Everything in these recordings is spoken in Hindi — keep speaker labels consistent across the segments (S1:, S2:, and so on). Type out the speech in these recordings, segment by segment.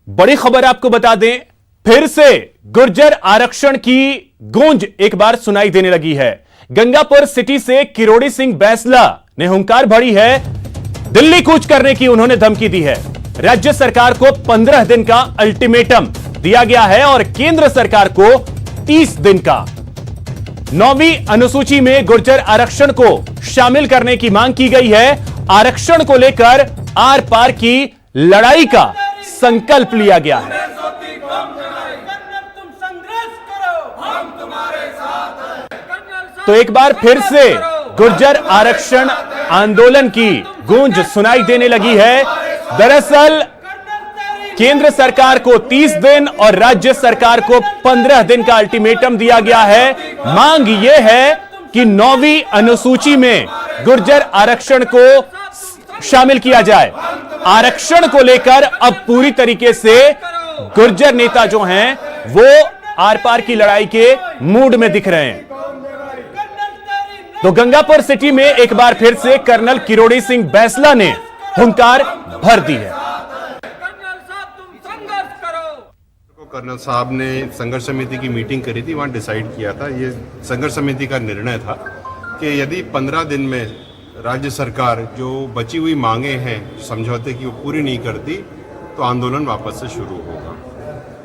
S1: बड़ी खबर आपको बता दें, फिर से गुर्जर आरक्षण की गूंज एक बार सुनाई देने लगी है। गंगापुर सिटी से किरोड़ी सिंह बैंसला ने हुंकार भरी है। दिल्ली कूच करने की उन्होंने धमकी दी है। राज्य सरकार को 15 दिन का अल्टीमेटम दिया गया है और केंद्र सरकार को 30 दिन का। 9वीं अनुसूची में गुर्जर आरक्षण को शामिल करने की मांग की गई है। आरक्षण को लेकर आर पार की लड़ाई का संकल्प लिया गया है। तो एक बार फिर से गुर्जर आरक्षण आंदोलन की गूंज सुनाई देने लगी है। दरअसल केंद्र सरकार को 30 दिन और राज्य सरकार को 15 दिन का अल्टीमेटम दिया गया है। मांग यह है कि 9वीं अनुसूची में गुर्जर आरक्षण को शामिल किया जाए। आरक्षण को लेकर अब पूरी तरीके से गुर्जर नेता जो हैं वो आर पार की लड़ाई के मूड में दिख रहे हैं। तो गंगापुर सिटी में एक बार फिर से कर्नल किरोड़ी सिंह बैंसला ने हुंकार भर दी है।
S2: कर्नल साहब ने संघर्ष समिति की मीटिंग करी थी, वहां डिसाइड किया था, ये संघर्ष समिति का निर्णय था कि यदि 15 दिन में राज्य सरकार जो बची हुई मांगे हैं समझौते की वो पूरी नहीं करती तो आंदोलन वापस से शुरू होगा।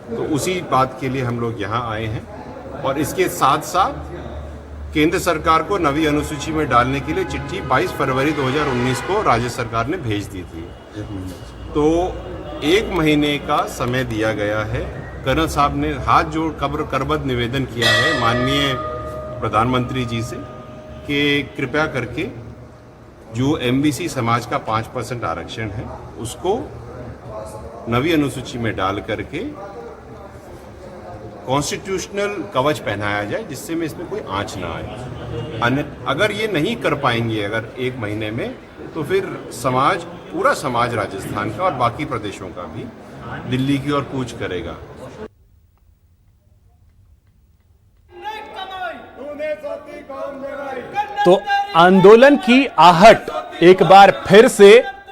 S2: तो उसी बात के लिए हम लोग यहाँ आए हैं और इसके साथ साथ केंद्र सरकार को 9वीं अनुसूची में डालने के लिए चिट्ठी 22 फरवरी 2019 को राज्य सरकार ने भेज दी थी। तो 1 महीने का समय दिया गया है। कर्नल साहब ने हाथ जोड़ करबद्ध निवेदन किया है माननीय प्रधानमंत्री जी से कि कृपया करके जो एमबीसी समाज का 5% आरक्षण है उसको 9वीं अनुसूची में डाल करके कॉन्स्टिट्यूशनल कवच पहनाया जाए जिससे में इसमें कोई आंच ना आए। अगर ये नहीं कर पाएंगे अगर 1 महीने में तो फिर समाज, पूरा समाज राजस्थान का और बाकी प्रदेशों का भी दिल्ली की ओर कूच करेगा।
S1: तो आंदोलन की आहट एक बार फिर से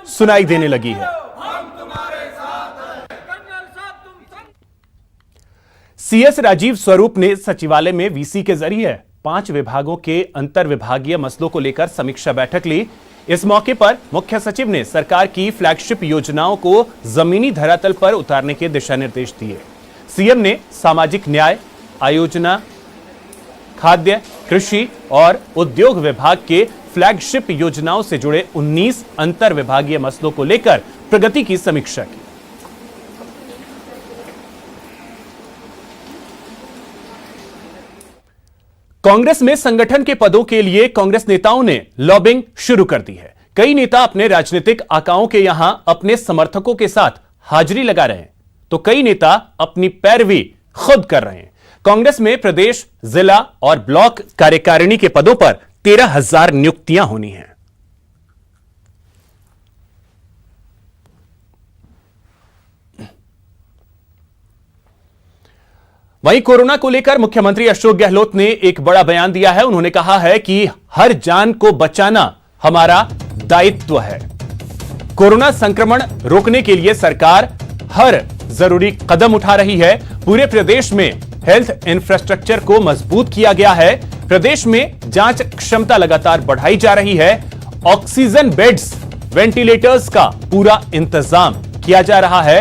S1: सुनाई देने लगी है। सीएस राजीव स्वरूप ने सचिवालय में वीसी के जरिए 5 विभागों के अंतर विभागीय मसलों को लेकर समीक्षा बैठक ली। इस मौके पर मुख्य सचिव ने सरकार की फ्लैगशिप योजनाओं को जमीनी धरातल पर उतारने के दिशा निर्देश दिए। सीएम ने सामाजिक न्याय, आयोजना, खाद्य, कृषि और उद्योग विभाग के फ्लैगशिप योजनाओं से जुड़े 19 अंतर विभागीय मसलों को लेकर प्रगति की समीक्षा की। कांग्रेस में संगठन के पदों के लिए कांग्रेस नेताओं ने लॉबिंग शुरू कर दी है। कई नेता अपने राजनीतिक आकाओं के यहां अपने समर्थकों के साथ हाजिरी लगा रहे हैं, तो कई नेता अपनी पैरवी खुद कर रहे हैं। कांग्रेस में प्रदेश, जिला और ब्लॉक कार्यकारिणी के पदों पर 13,000 नियुक्तियां होनी हैं। वहीं कोरोना को लेकर मुख्यमंत्री अशोक गहलोत ने एक बड़ा बयान दिया है। उन्होंने कहा है कि हर जान को बचाना हमारा दायित्व है। कोरोना संक्रमण रोकने के लिए सरकार हर जरूरी कदम उठा रही है। पूरे प्रदेश में हेल्थ इंफ्रास्ट्रक्चर को मजबूत किया गया है। प्रदेश में जांच क्षमता लगातार बढ़ाई जा रही है। ऑक्सीजन बेड्स, वेंटिलेटर्स का पूरा इंतजाम किया जा रहा है।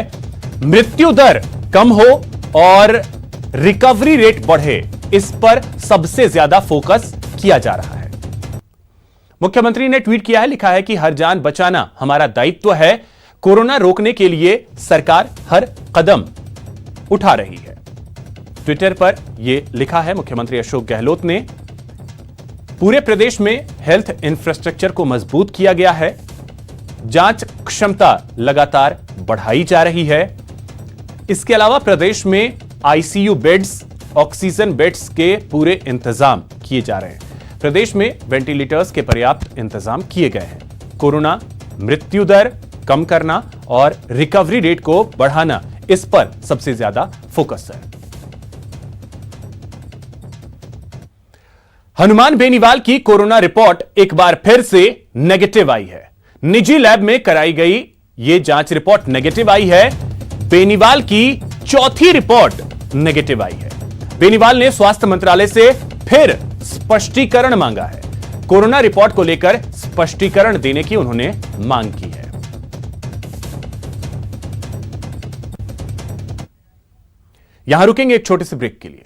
S1: मृत्यु दर कम हो और रिकवरी रेट बढ़े, इस पर सबसे ज्यादा फोकस किया जा रहा है। मुख्यमंत्री ने ट्वीट किया है, लिखा है कि हर जान बचाना हमारा दायित्व है। कोरोना रोकने के लिए सरकार हर कदम उठा रही है। ट्विटर पर यह लिखा है मुख्यमंत्री अशोक गहलोत ने। पूरे प्रदेश में हेल्थ इंफ्रास्ट्रक्चर को मजबूत किया गया है। जांच क्षमता लगातार बढ़ाई जा रही है। इसके अलावा प्रदेश में आईसीयू बेड्स, ऑक्सीजन बेड्स के पूरे इंतजाम किए जा रहे हैं। प्रदेश में वेंटिलेटर्स के पर्याप्त इंतजाम किए गए हैं। कोरोना मृत्यु दर कम करना और रिकवरी रेट को बढ़ाना, इस पर सबसे ज्यादा फोकस है। हनुमान बेनीवाल की कोरोना रिपोर्ट एक बार फिर से नेगेटिव आई है। निजी लैब में कराई गई यह जांच रिपोर्ट नेगेटिव आई है। बेनीवाल की चौथी रिपोर्ट नेगेटिव आई है। बेनीवाल ने स्वास्थ्य मंत्रालय से फिर स्पष्टीकरण मांगा है। कोरोना रिपोर्ट को लेकर स्पष्टीकरण देने की उन्होंने मांग की है। यहां रुकेंगे एक छोटे से ब्रेक के लिए।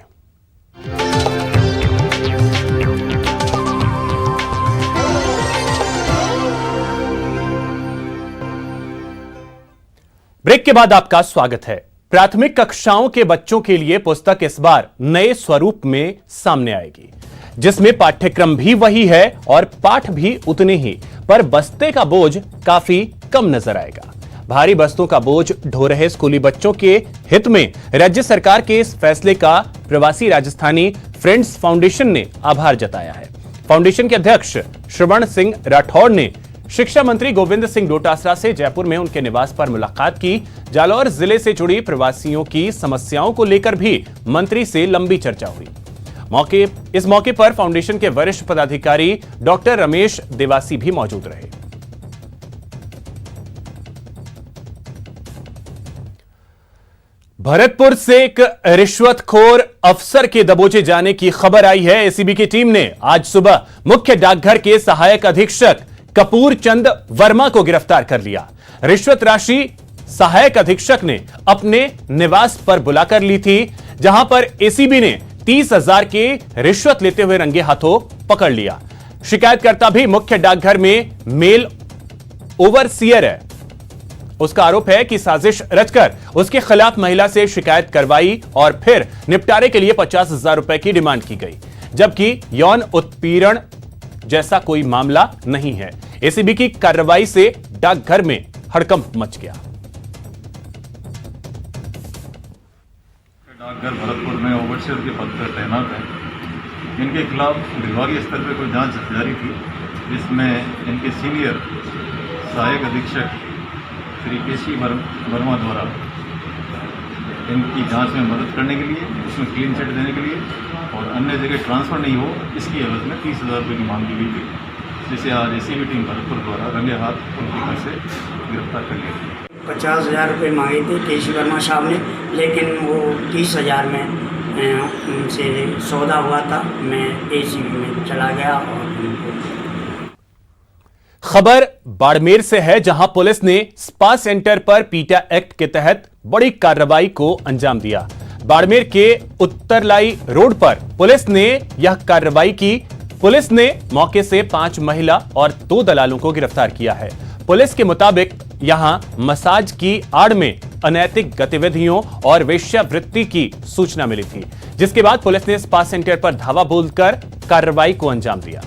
S1: ब्रेक के बाद आपका स्वागत है। प्राथमिक कक्षाओं के बच्चों के लिए पुस्तक इस बार नए स्वरूप में सामने आएगी, जिसमें पाठ्यक्रम भी वही है और पाठ भी उतने ही, पर बस्ते का बोझ काफी कम नजर आएगा। भारी बस्तों का बोझ ढो रहे स्कूली बच्चों के हित में राज्य सरकार के इस फैसले का प्रवासी राजस्थानी फ्रेंड्स फाउंडेशन ने आभार जताया है। फाउंडेशन के अध्यक्ष श्रवण सिंह राठौड़ ने शिक्षा मंत्री गोविंद सिंह डोटासरा से जयपुर में उनके निवास पर मुलाकात की। जालौर जिले से जुड़ी प्रवासियों की समस्याओं को लेकर भी मंत्री से लंबी चर्चा हुई। इस मौके पर फाउंडेशन के वरिष्ठ पदाधिकारी डॉक्टर रमेश देवासी भी मौजूद रहे। भरतपुर से एक रिश्वतखोर अफसर के दबोचे जाने की खबर आई है। एसीबी की टीम ने आज सुबह मुख्य डाकघर के सहायक अधीक्षक कपूर चंद वर्मा को गिरफ्तार कर लिया। रिश्वत राशि सहायक अधीक्षक ने अपने निवास पर बुलाकर ली थी, जहां पर एसीबी ने 30,000 के रिश्वत लेते हुए रंगे हाथों पकड़ लिया। शिकायतकर्ता भी मुख्य डाकघर में मेल ओवरसीयर है। उसका आरोप है कि साजिश रचकर उसके खिलाफ महिला से शिकायत करवाई और फिर निपटारे के लिए 50,000 रुपए की डिमांड की गई, जबकि यौन उत्पीड़न जैसा कोई मामला नहीं है। एसीबी की कार्रवाई से डाकघर में हड़कंप मच गया।
S3: डाकघर भरतपुर में ओवरसीयर के पद पर तैनात है। इनके खिलाफ विभागीय स्तर पर कोई जांच जारी थी, जिसमें इनके सीनियर सहायक अधीक्षक श्री केसी वर्मा द्वारा इनकी जांच में मदद करने के लिए, इसमें क्लीन चिट देने के लिए और अन्य जगह ट्रांसफ़र नहीं हो, इसकी एवज में 30,000 रुपये की मांग की गई थी, जिसे आज एसीबी टीम भरतपुर द्वारा रंगे हाथ उनके घर से गिरफ्तार कर लिया।
S4: 50,000 रुपये मांगे थे केसी वर्मा साहब ने, लेकिन वो 30,000 में उनसे सौदा हुआ था। मैं एसीबी में चला गया और
S1: खबर बाड़मेर से है, जहां पुलिस ने स्पा सेंटर पर पीटा एक्ट के तहत बड़ी कार्रवाई को अंजाम दिया। बाड़मेर के उत्तरलाई रोड पर पुलिस ने यह कार्रवाई की। पुलिस ने मौके से 5 महिला और 2 दलालों को गिरफ्तार किया है। पुलिस के मुताबिक यहां मसाज की आड़ में अनैतिक गतिविधियों और वेश्यावृत्ति की सूचना मिली थी, जिसके बाद पुलिस ने स्पा सेंटर पर धावा बोलकर कार्रवाई को अंजाम दिया।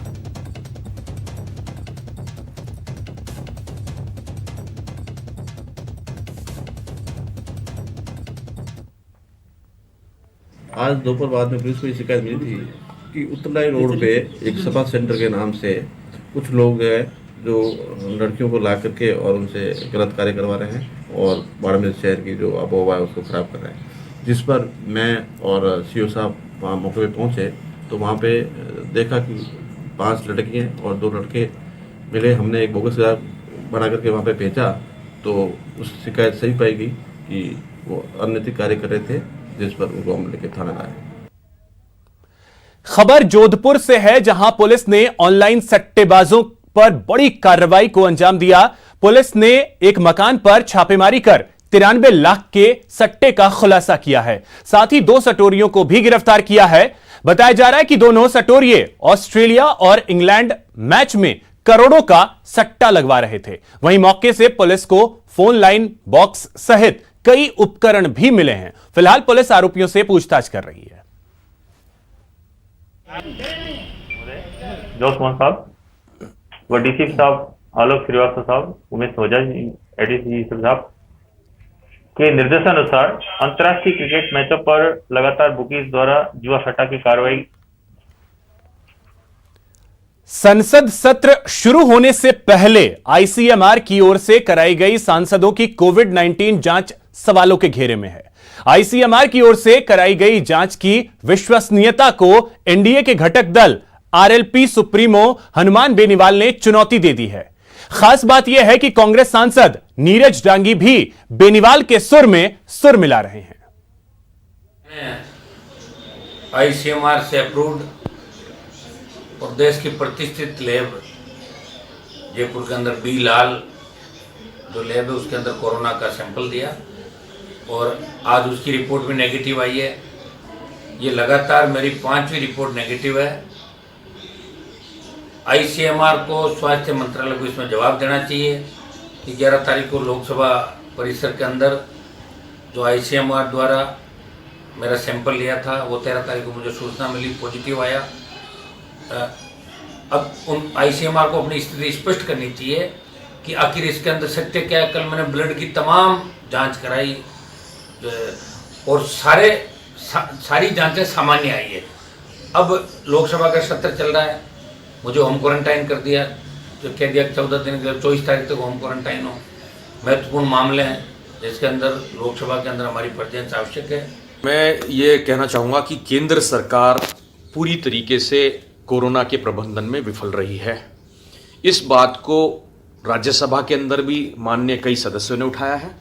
S5: आज दोपहर बाद में पुलिस को ये शिकायत मिली थी कि उत्तरलाई रोड पे एक सपा सेंटर के नाम से कुछ लोग हैं जो लड़कियों को ला करके और उनसे गलत कार्य करवा रहे हैं और बाड़मेर शहर की जो आबोहवा है उसको ख़राब कर रहे हैं। जिस पर मैं और सीओ साहब वहाँ मौके पे पहुँचे तो वहाँ पे देखा कि 5 लड़कियाँ और 2 लड़के मिले। हमने एक बोगस बना करके वहाँ पे भेजा तो उस शिकायत सही पाई गई कि वो अनैतिक कार्य कर रहे थे, जिस पर उनको हम लेके थाना लाए।
S1: खबर जोधपुर से है, जहां पुलिस ने ऑनलाइन सट्टेबाजों पर बड़ी कार्रवाई को अंजाम दिया। पुलिस ने एक मकान पर छापेमारी कर 93 लाख के सट्टे का खुलासा किया है। साथ ही 2 सटोरियों को भी गिरफ्तार किया है। बताया जा रहा है कि दोनों सटोरिये ऑस्ट्रेलिया और इंग्लैंड मैच में करोड़ों का सट्टा लगवा रहे थे। वहीं मौके से पुलिस को फोन लाइन बॉक्स सहित कई उपकरण भी मिले हैं। फिलहाल पुलिस आरोपियों से पूछताछ कर रही है।
S6: जोश मोहन साहब व डीसीपी साहब आलोक श्रीवास्तव साहब, उमेश ओझा जी, एडीसी साहब के निर्देशानुसार अंतर्राष्ट्रीय क्रिकेट मैचों पर लगातार बुकीज द्वारा जुआ सट्टा की कार्रवाई।
S1: संसद सत्र शुरू होने से पहले आईसीएमआर की ओर से कराई गई सांसदों की कोविड-19 जांच सवालों के घेरे में है। आईसीएमआर की ओर से कराई गई जांच की विश्वसनीयता को एनडीए के घटक दल आरएलपी सुप्रीमो हनुमान बेनीवाल ने चुनौती दे दी है। खास बात यह है कि कांग्रेस सांसद नीरज डांगी भी बेनीवाल के सुर में सुर मिला रहे हैं।
S7: आईसीएमआर से अप्रूव्ड और देश की प्रतिष्ठित लैब जयपुर के अंदर बी लाल जो लैब है उसके अंदर कोरोना का सैंपल दिया और आज उसकी रिपोर्ट भी नेगेटिव आई है। ये लगातार मेरी 5वीं रिपोर्ट नेगेटिव है। आईसीएमआर को स्वास्थ्य मंत्रालय को इसमें जवाब देना चाहिए कि 11 तारीख को लोकसभा परिसर के अंदर जो आईसीएमआर द्वारा मेरा सैंपल लिया था वो 13 तारीख को मुझे सूचना मिली पॉजिटिव आया। अब उन आईसीएमआर को अपनी स्थिति स्पष्ट करनी चाहिए कि आखिर इसके अंदर सत्य क्या है। कल मैंने ब्लड की तमाम जांच कराई और सारी जांचें सामान्य आई है। अब लोकसभा का सत्र चल रहा है, मुझे होम क्वारंटाइन कर दिया, जो कह दिया 14 दिन के 24 तारीख तक होम क्वारंटाइन हो। महत्वपूर्ण मामले हैं जिसके अंदर लोकसभा के अंदर हमारी प्रेजेंस आवश्यक है।
S8: मैं ये कहना चाहूँगा कि केंद्र सरकार पूरी तरीके से कोरोना के प्रबंधन में विफल रही है। इस बात को राज्यसभा के अंदर भी माननीय कई सदस्यों ने उठाया है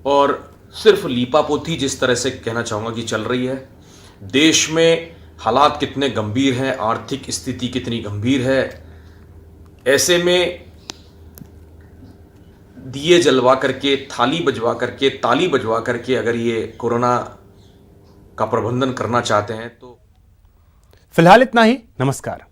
S8: और सिर्फ लीपापोती जिस तरह से कहना चाहूँगा कि चल रही है। देश में हालात कितने गंभीर हैं, आर्थिक स्थिति कितनी गंभीर है, ऐसे में दिए जलवा करके, थाली बजवा करके, ताली बजवा करके अगर ये कोरोना का प्रबंधन करना चाहते हैं तो
S1: फिलहाल इतना ही। नमस्कार।